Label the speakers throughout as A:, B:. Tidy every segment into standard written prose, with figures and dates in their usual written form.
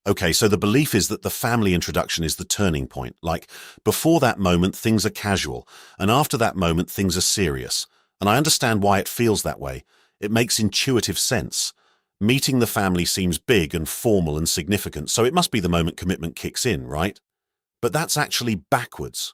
A: Okay, so the belief is that the family introduction is the turning point. Like, before that moment, things are casual, and after that moment, things are serious. And I understand why it feels that way. It makes intuitive sense. Meeting the family seems big and formal and significant, so it must be the moment commitment kicks in, right? But that's actually backwards.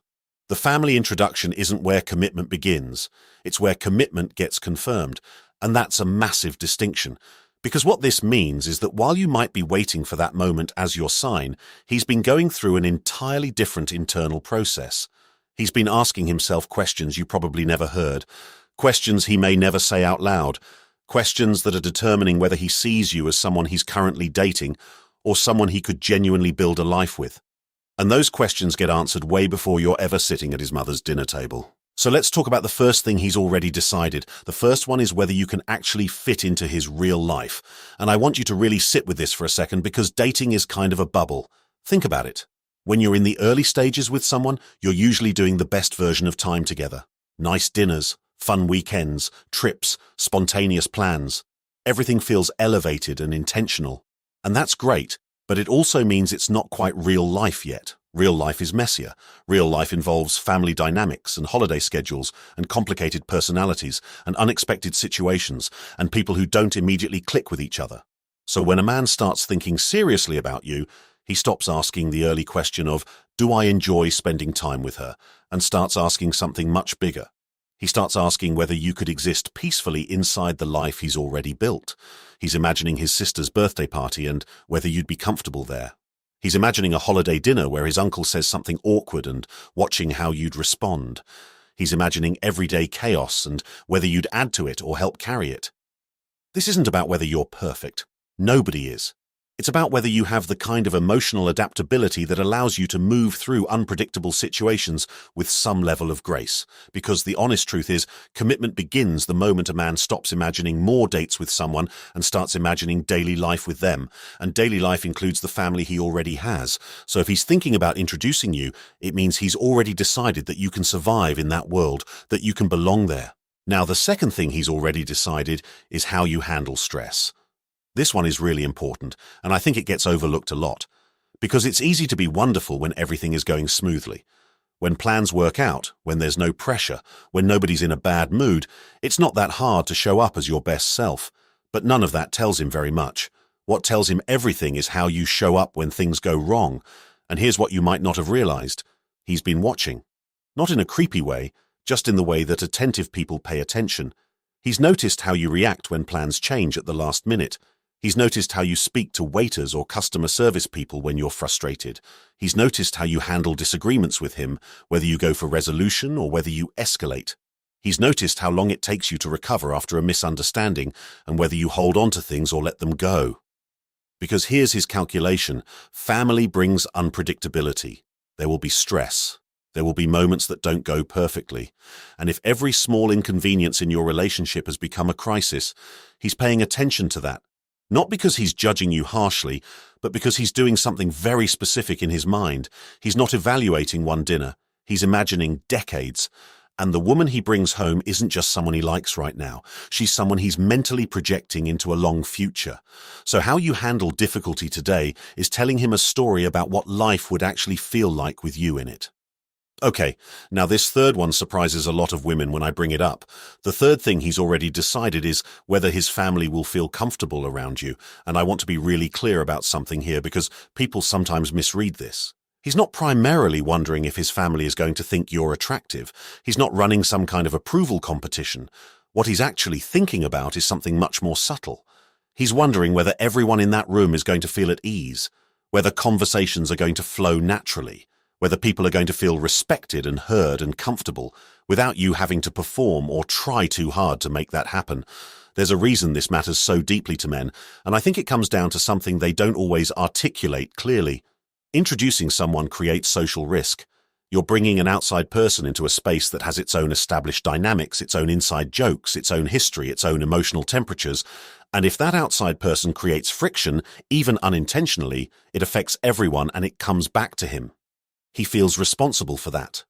A: The family introduction isn't where commitment begins. It's where commitment gets confirmed. And that's a massive distinction. Because what this means is that while you might be waiting for that moment as your sign, he's been going through an entirely different internal process. He's been asking himself questions you probably never heard, questions he may never say out loud, questions that are determining whether he sees you as someone he's currently dating or someone he could genuinely build a life with. And those questions get answered way before you're ever sitting at his mother's dinner table. So let's talk about the first thing he's already decided. The first one is whether you can actually fit into his real life. And I want you to really sit with this for a second because dating is kind of a bubble. Think about it. When you're in the early stages with someone, you're usually doing the best version of time together. Nice dinners, fun weekends, trips, spontaneous plans. Everything feels elevated and intentional. And that's great. But it also means it's not quite real life yet. Real life is messier. Real life involves family dynamics and holiday schedules and complicated personalities and unexpected situations and people who don't immediately click with each other. So when a man starts thinking seriously about you, he stops asking the early question of, do I enjoy spending time with her? And starts asking something much bigger. He starts asking whether you could exist peacefully inside the life he's already built. He's imagining his sister's birthday party and whether you'd be comfortable there. He's imagining a holiday dinner where his uncle says something awkward and watching how you'd respond. He's imagining everyday chaos and whether you'd add to it or help carry it. This isn't about whether you're perfect. Nobody is. It's about whether you have the kind of emotional adaptability that allows you to move through unpredictable situations with some level of grace. Because the honest truth is, commitment begins the moment a man stops imagining more dates with someone and starts imagining daily life with them. And daily life includes the family he already has. So if he's thinking about introducing you, it means he's already decided that you can survive in that world, that you can belong there. Now, the second thing he's already decided is how you handle stress. This one is really important, and I think it gets overlooked a lot, because it's easy to be wonderful when everything is going smoothly. When plans work out, when there's no pressure, when nobody's in a bad mood, it's not that hard to show up as your best self. But none of that tells him very much. What tells him everything is how you show up when things go wrong. And here's what you might not have realized. He's been watching. Not in a creepy way, just in the way that attentive people pay attention. He's noticed how you react when plans change at the last minute. He's noticed how you speak to waiters or customer service people when you're frustrated. He's noticed how you handle disagreements with him, whether you go for resolution or whether you escalate. He's noticed how long it takes you to recover after a misunderstanding and whether you hold on to things or let them go. Because here's his calculation. Family brings unpredictability. There will be stress. There will be moments that don't go perfectly. And if every small inconvenience in your relationship has become a crisis, he's paying attention to that. Not because he's judging you harshly, but because he's doing something very specific in his mind. He's not evaluating one dinner. He's imagining decades. And the woman he brings home isn't just someone he likes right now. She's someone he's mentally projecting into a long future. So how you handle difficulty today is telling him a story about what life would actually feel like with you in it. Okay, now this third one surprises a lot of women when I bring it up. The third thing he's already decided is whether his family will feel comfortable around you. And I want to be really clear about something here because people sometimes misread this. He's not primarily wondering if his family is going to think you're attractive. He's not running some kind of approval competition. What he's actually thinking about is something much more subtle. He's wondering whether everyone in that room is going to feel at ease, whether conversations are going to flow naturally, whether people are going to feel respected and heard and comfortable without you having to perform or try too hard to make that happen. There's a reason this matters so deeply to men, and I think it comes down to something they don't always articulate clearly. Introducing someone creates social risk. You're bringing an outside person into a space that has its own established dynamics, its own inside jokes, its own history, its own emotional temperatures, and if that outside person creates friction, even unintentionally, it affects everyone and it comes back to him. He feels responsible for that.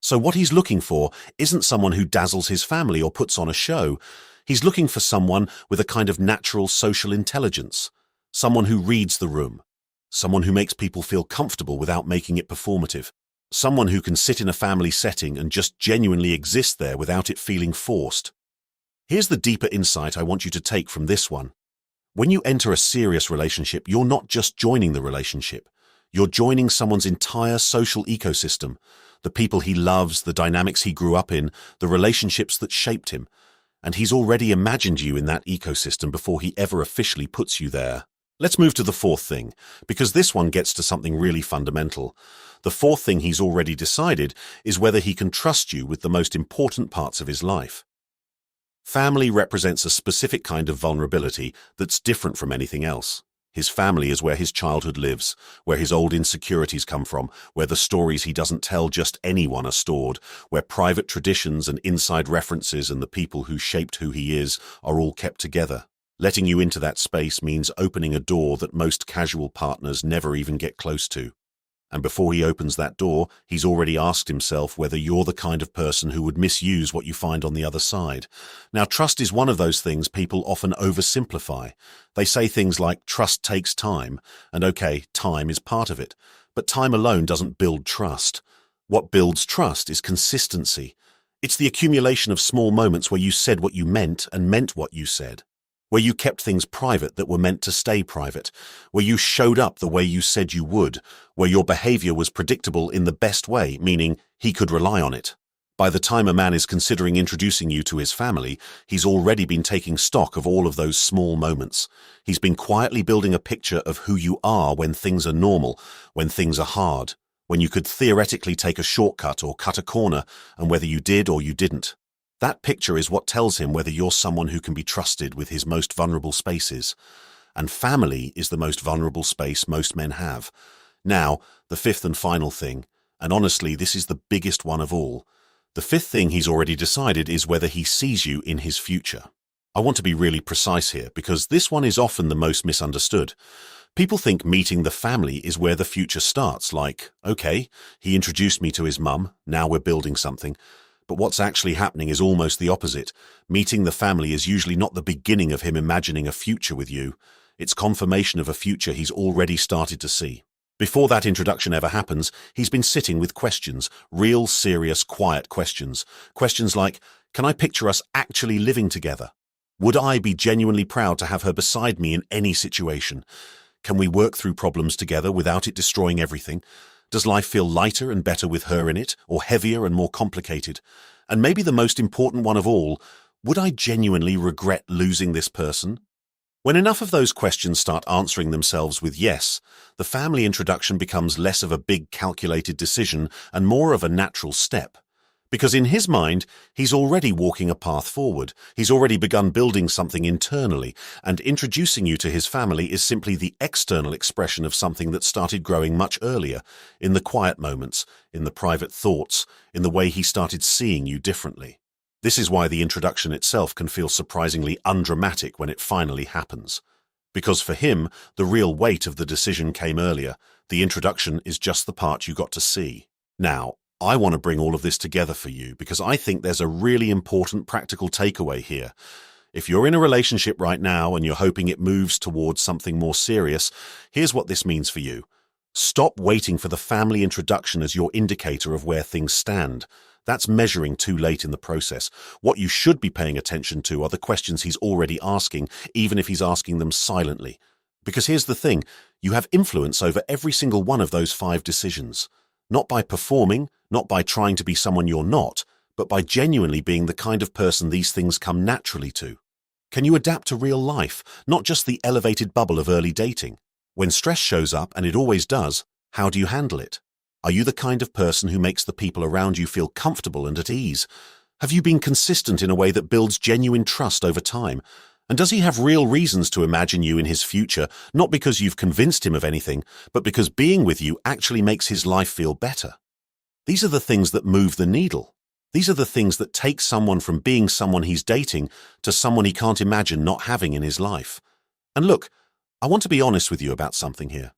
A: So what he's looking for isn't someone who dazzles his family or puts on a show. He's looking for someone with a kind of natural social intelligence, someone who reads the room, Someone who makes people feel comfortable without making it performative. Someone who can sit in a family setting and just genuinely exist there without it feeling forced. Here's the deeper insight I want you to take from this one. When you enter a serious relationship, you're not just joining the relationship. You're joining someone's entire social ecosystem, the people he loves, the dynamics he grew up in, the relationships that shaped him. And he's already imagined you in that ecosystem before he ever officially puts you there. Let's move to the fourth thing, because this one gets to something really fundamental. The fourth thing he's already decided is whether he can trust you with the most important parts of his life. Family represents a specific kind of vulnerability that's different from anything else. His family is where his childhood lives, where his old insecurities come from, where the stories he doesn't tell just anyone are stored, where private traditions and inside references and the people who shaped who he is are all kept together. Letting you into that space means opening a door that most casual partners never even get close to. And before he opens that door, he's already asked himself whether you're the kind of person who would misuse what you find on the other side. Now, trust is one of those things people often oversimplify. They say things like, trust takes time, and okay, time is part of it. But time alone doesn't build trust. What builds trust is consistency. It's the accumulation of small moments where you said what you meant and meant what you said. Where you kept things private that were meant to stay private, where you showed up the way you said you would, where your behavior was predictable in the best way, meaning he could rely on it. By the time a man is considering introducing you to his family, he's already been taking stock of all of those small moments. He's been quietly building a picture of who you are when things are normal, when things are hard, when you could theoretically take a shortcut or cut a corner, and whether you did or you didn't. That picture is what tells him whether you're someone who can be trusted with his most vulnerable spaces. And family is the most vulnerable space most men have. Now, the fifth and final thing, and honestly, this is the biggest one of all. The fifth thing he's already decided is whether he sees you in his future. I want to be really precise here because this one is often the most misunderstood. People think meeting the family is where the future starts, like, okay, he introduced me to his mum, now we're building something. But what's actually happening is almost the opposite. Meeting the family is usually not the beginning of him imagining a future with you. It's confirmation of a future he's already started to see. Before that introduction ever happens, he's been sitting with questions, real, serious, quiet questions. Questions like, can I picture us actually living together? Would I be genuinely proud to have her beside me in any situation? Can we work through problems together without it destroying everything? Does life feel lighter and better with her in it, or heavier and more complicated? And maybe the most important one of all, would I genuinely regret losing this person? When enough of those questions start answering themselves with yes, the family introduction becomes less of a big calculated decision and more of a natural step. Because in his mind, he's already walking a path forward. He's already begun building something internally, and introducing you to his family is simply the external expression of something that started growing much earlier, in the quiet moments, in the private thoughts, in the way he started seeing you differently. This is why the introduction itself can feel surprisingly undramatic when it finally happens. Because for him, the real weight of the decision came earlier. The introduction is just the part you got to see. Now, I want to bring all of this together for you because I think there's a really important practical takeaway here. If you're in a relationship right now and you're hoping it moves towards something more serious, here's what this means for you. Stop waiting for the family introduction as your indicator of where things stand. That's measuring too late in the process. What you should be paying attention to are the questions he's already asking, even if he's asking them silently. Because here's the thing, you have influence over every single one of those 5 decisions. Not by performing, not by trying to be someone you're not, but by genuinely being the kind of person these things come naturally to. Can you adapt to real life, not just the elevated bubble of early dating? When stress shows up, and it always does, how do you handle it? Are you the kind of person who makes the people around you feel comfortable and at ease? Have you been consistent in a way that builds genuine trust over time? And does he have real reasons to imagine you in his future, not because you've convinced him of anything, but because being with you actually makes his life feel better? These are the things that move the needle. These are the things that take someone from being someone he's dating to someone he can't imagine not having in his life. And look, I want to be honest with you about something here.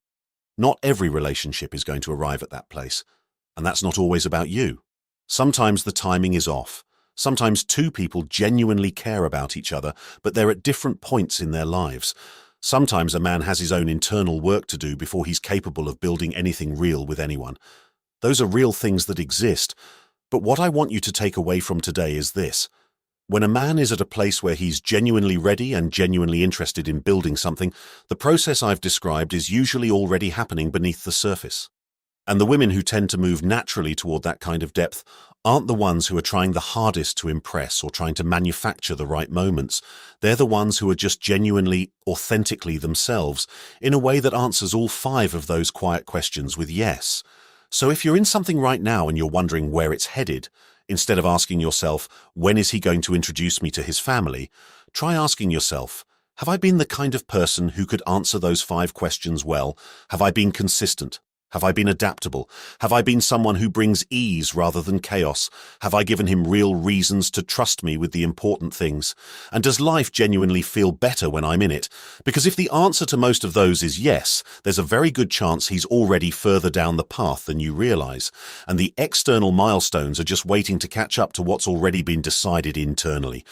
A: Not every relationship is going to arrive at that place, and that's not always about you. Sometimes the timing is off. Sometimes 2 people genuinely care about each other, but they're at different points in their lives. Sometimes a man has his own internal work to do before he's capable of building anything real with anyone. Those are real things that exist. But what I want you to take away from today is this. When a man is at a place where he's genuinely ready and genuinely interested in building something, the process I've described is usually already happening beneath the surface. And the women who tend to move naturally toward that kind of depth aren't the ones who are trying the hardest to impress or trying to manufacture the right moments. They're the ones who are just genuinely, authentically themselves in a way that answers all 5 of those quiet questions with yes. So if you're in something right now and you're wondering where it's headed, instead of asking yourself, when is he going to introduce me to his family, try asking yourself, have I been the kind of person who could answer those 5 questions well? Have I been consistent? Have I been adaptable? Have I been someone who brings ease rather than chaos? Have I given him real reasons to trust me with the important things? And does life genuinely feel better when I'm in it? Because if the answer to most of those is yes, there's a very good chance he's already further down the path than you realize, and the external milestones are just waiting to catch up to what's already been decided internally.